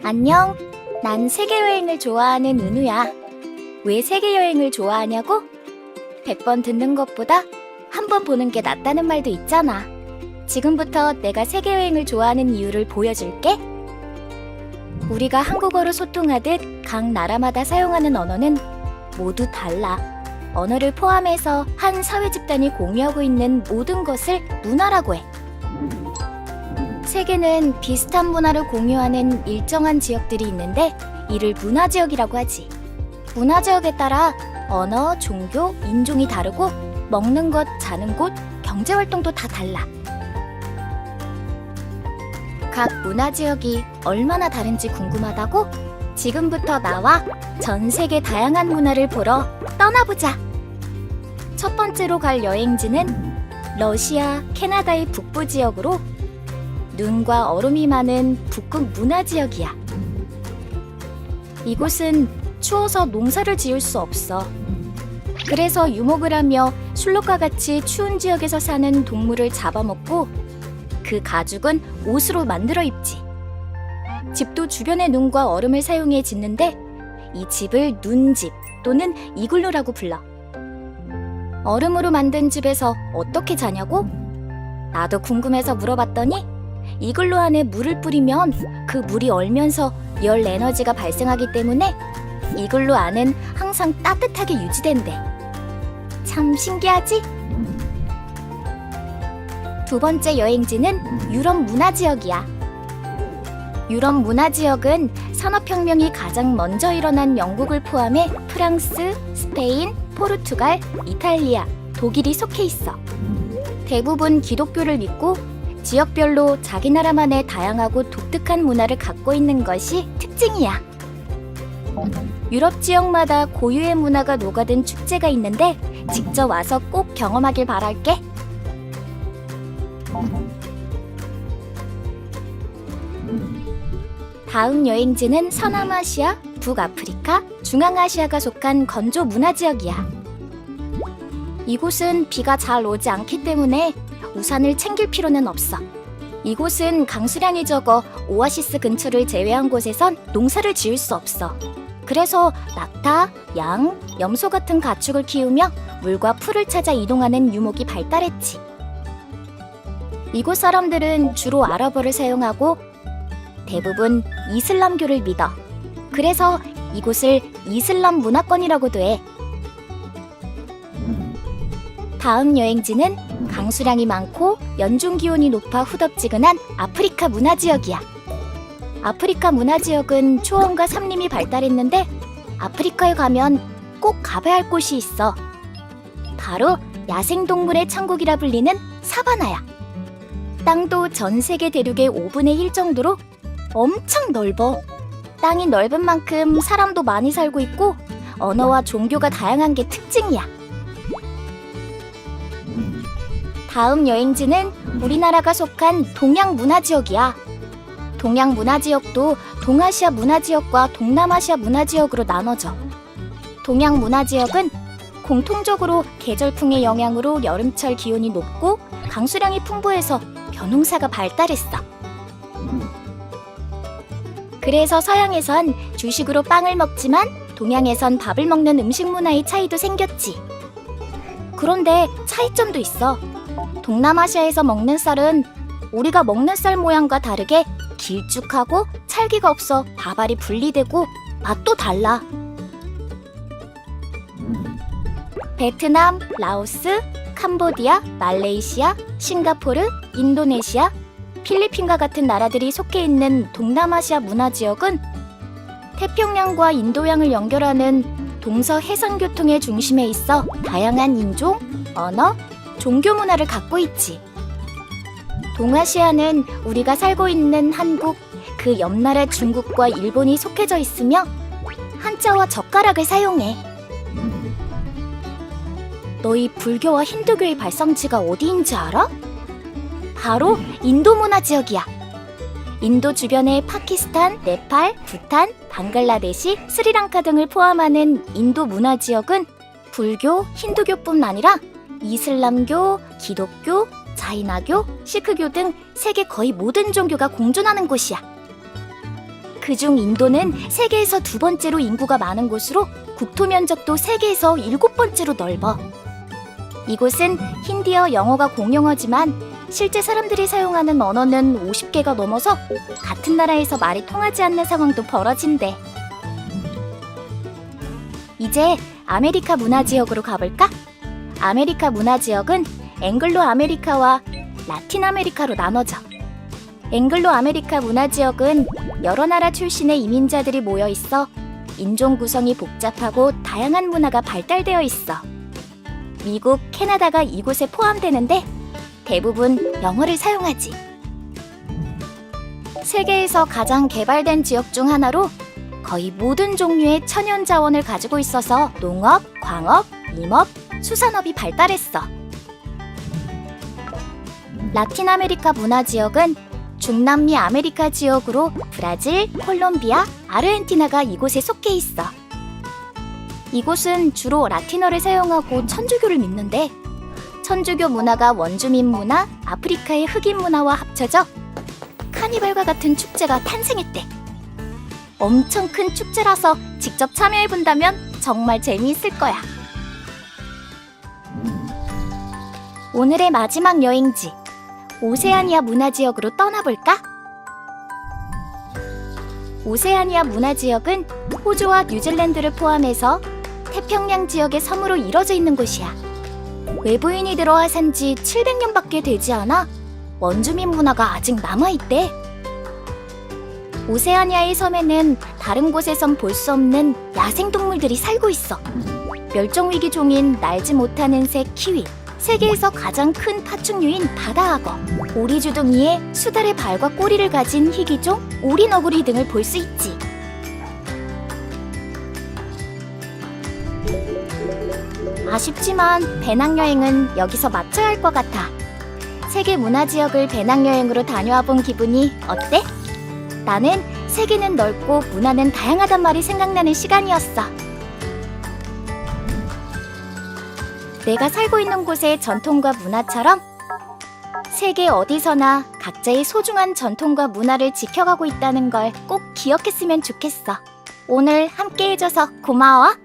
안녕, 난 세계여행을 좋아하는 은우야. 왜 세계여행을 좋아하냐고? 100번 듣는 것보다 한 번 보는 게 낫다는 말도 있잖아. 지금부터 내가 세계여행을 좋아하는 이유를 보여줄게. 우리가 한국어로 소통하듯 각 나라마다 사용하는 언어는 모두 달라. 언어를 포함해서 한 사회 집단이 공유하고 있는 모든 것을 문화라고 해. 세계는 비슷한 문화를 공유하는 일정한 지역들이 있는데 이를 문화지역이라고 하지. 문화지역에 따라 언어, 종교, 인종이 다르고 먹는 것, 자는 곳, 경제활동도 다 달라. 각 문화지역이 얼마나 다른지 궁금하다고? 지금부터 나와 전 세계 다양한 문화를 보러 떠나보자. 첫 번째로 갈 여행지는 러시아, 캐나다의 북부 지역으로 눈과 얼음이 많은 북극 문화지역이야. 이곳은 추워서 농사를 지을 수 없어. 그래서 유목을 하며 술록과 같이 추운 지역에서 사는 동물을 잡아먹고 그 가죽은 옷으로 만들어 입지. 집도 주변의 눈과 얼음을 사용해 짓는데 이 집을 눈집 또는 이글루라고 불러. 얼음으로 만든 집에서 어떻게 자냐고? 나도 궁금해서 물어봤더니 이글루 안에 물을 뿌리면 그 물이 얼면서 열 에너지가 발생하기 때문에 이글루 안은 항상 따뜻하게 유지된대. 참 신기하지? 두 번째 여행지는 유럽 문화지역이야. 유럽 문화지역은 산업혁명이 가장 먼저 일어난 영국을 포함해 프랑스, 스페인, 포르투갈, 이탈리아, 독일이 속해 있어. 대부분 기독교를 믿고 지역별로 자기 나라만의 다양하고 독특한 문화를 갖고 있는 것이 특징이야. 유럽 지역마다 고유의 문화가 녹아든 축제가 있는데 직접 와서 꼭 경험하길 바랄게. 다음 여행지는 서남아시아, 북아프리카, 중앙아시아가 속한 건조 문화지역이야. 이곳은 비가 잘 오지 않기 때문에 우산을 챙길 필요는 없어. 이곳은 강수량이 적어 오아시스 근처를 제외한 곳에선 농사를 지을 수 없어. 그래서 낙타, 양, 염소 같은 가축을 키우며 물과 풀을 찾아 이동하는 유목이 발달했지. 이곳 사람들은 주로 아랍어를 사용하고 대부분 이슬람교를 믿어. 그래서 이곳을 이슬람 문화권이라고도 해. 다음 여행지는 강수량이 많고 연중 기온이 높아 후덥지근한 아프리카 문화지역이야. 아프리카 문화지역은 초원과 산림이 발달했는데 아프리카에 가면 꼭 가봐야 할 곳이 있어. 바로 야생동물의 천국이라 불리는 사바나야. 땅도 전 세계 대륙의 5분의 1 정도로 엄청 넓어. 땅이 넓은 만큼 사람도 많이 살고 있고 언어와 종교가 다양한 게 특징이야. 다음 여행지는 우리나라가 속한 동양 문화지역이야. 동양 문화지역도 동아시아 문화지역과 동남아시아 문화지역으로 나눠져. 동양 문화지역은 공통적으로 계절풍의 영향으로 여름철 기온이 높고 강수량이 풍부해서 벼농사가 발달했어. 그래서 서양에선 주식으로 빵을 먹지만 동양에선 밥을 먹는 음식 문화의 차이도 생겼지. 그런데 차이점도 있어. 동남아시아에서 먹는 쌀은 우리가 먹는 쌀 모양과 다르게 길쭉하고 찰기가 없어 밥알이 분리되고 맛도 달라. 베트남, 라오스, 캄보디아, 말레이시아, 싱가포르, 인도네시아, 필리핀과 같은 나라들이 속해 있는 동남아시아 문화지역은 태평양과 인도양을 연결하는 동서해상교통의 중심에 있어 다양한 인종, 언어, 종교 문화를 갖고 있지. 동아시아는 우리가 살고 있는 한국, 그 옆나라 중국과 일본이 속해져 있으며 한자와 젓가락을 사용해. 너희 불교와 힌두교의 발상지가 어디인지 알아? 바로 인도 문화 지역이야. 인도 주변의 파키스탄, 네팔, 부탄, 방글라데시, 스리랑카 등을 포함하는 인도 문화 지역은 불교, 힌두교뿐 아니라 이슬람교, 기독교, 자이나교, 시크교 등 세계 거의 모든 종교가 공존하는 곳이야. 그중 인도는 세계에서 2번째로 인구가 많은 곳으로 국토 면적도 세계에서 7번째로 넓어. 이곳은 힌디어, 영어가 공용어지만 실제 사람들이 사용하는 언어는 50개가 넘어서 같은 나라에서 말이 통하지 않는 상황도 벌어진대. 이제 아메리카 문화 지역으로 가볼까? 아메리카 문화 지역은 앵글로 아메리카와 라틴 아메리카로 나눠져. 앵글로 아메리카 문화 지역은 여러 나라 출신의 이민자들이 모여 있어 인종 구성이 복잡하고 다양한 문화가 발달되어 있어. 미국, 캐나다가 이곳에 포함되는데 대부분 영어를 사용하지. 세계에서 가장 개발된 지역 중 하나로 거의 모든 종류의 천연 자원을 가지고 있어서 농업, 광업, 임업, 수산업이 발달했어. 라틴 아메리카 문화 지역은 중남미 아메리카 지역으로 브라질, 콜롬비아, 아르헨티나가 이곳에 속해 있어. 이곳은 주로 라틴어를 사용하고 천주교를 믿는데 천주교 문화가 원주민 문화, 아프리카의 흑인 문화와 합쳐져 카니발과 같은 축제가 탄생했대. 엄청 큰 축제라서 직접 참여해본다면 정말 재미있을 거야. 오늘의 마지막 여행지, 오세아니아 문화지역으로 떠나볼까? 오세아니아 문화지역은 호주와 뉴질랜드를 포함해서 태평양 지역의 섬으로 이뤄져 있는 곳이야. 외부인이 들어와 산 지 700년밖에 되지 않아 원주민 문화가 아직 남아있대. 오세아니아의 섬에는 다른 곳에선 볼 수 없는 야생동물들이 살고 있어. 멸종위기 종인 날지 못하는 새 키위, 세계에서 가장 큰 파충류인 바다악어, 오리주둥이에 수달의 발과 꼬리를 가진 희귀종 오리너구리 등을 볼 수 있지. 아쉽지만 배낭여행은 여기서 마쳐야 할 것 같아. 세계 문화지역을 배낭여행으로 다녀와 본 기분이 어때? 나는 세계는 넓고 문화는 다양하단 말이 생각나는 시간이었어. 내가 살고 있는 곳의 전통과 문화처럼 세계 어디서나 각자의 소중한 전통과 문화를 지켜가고 있다는 걸 꼭 기억했으면 좋겠어. 오늘 함께 해줘서 고마워.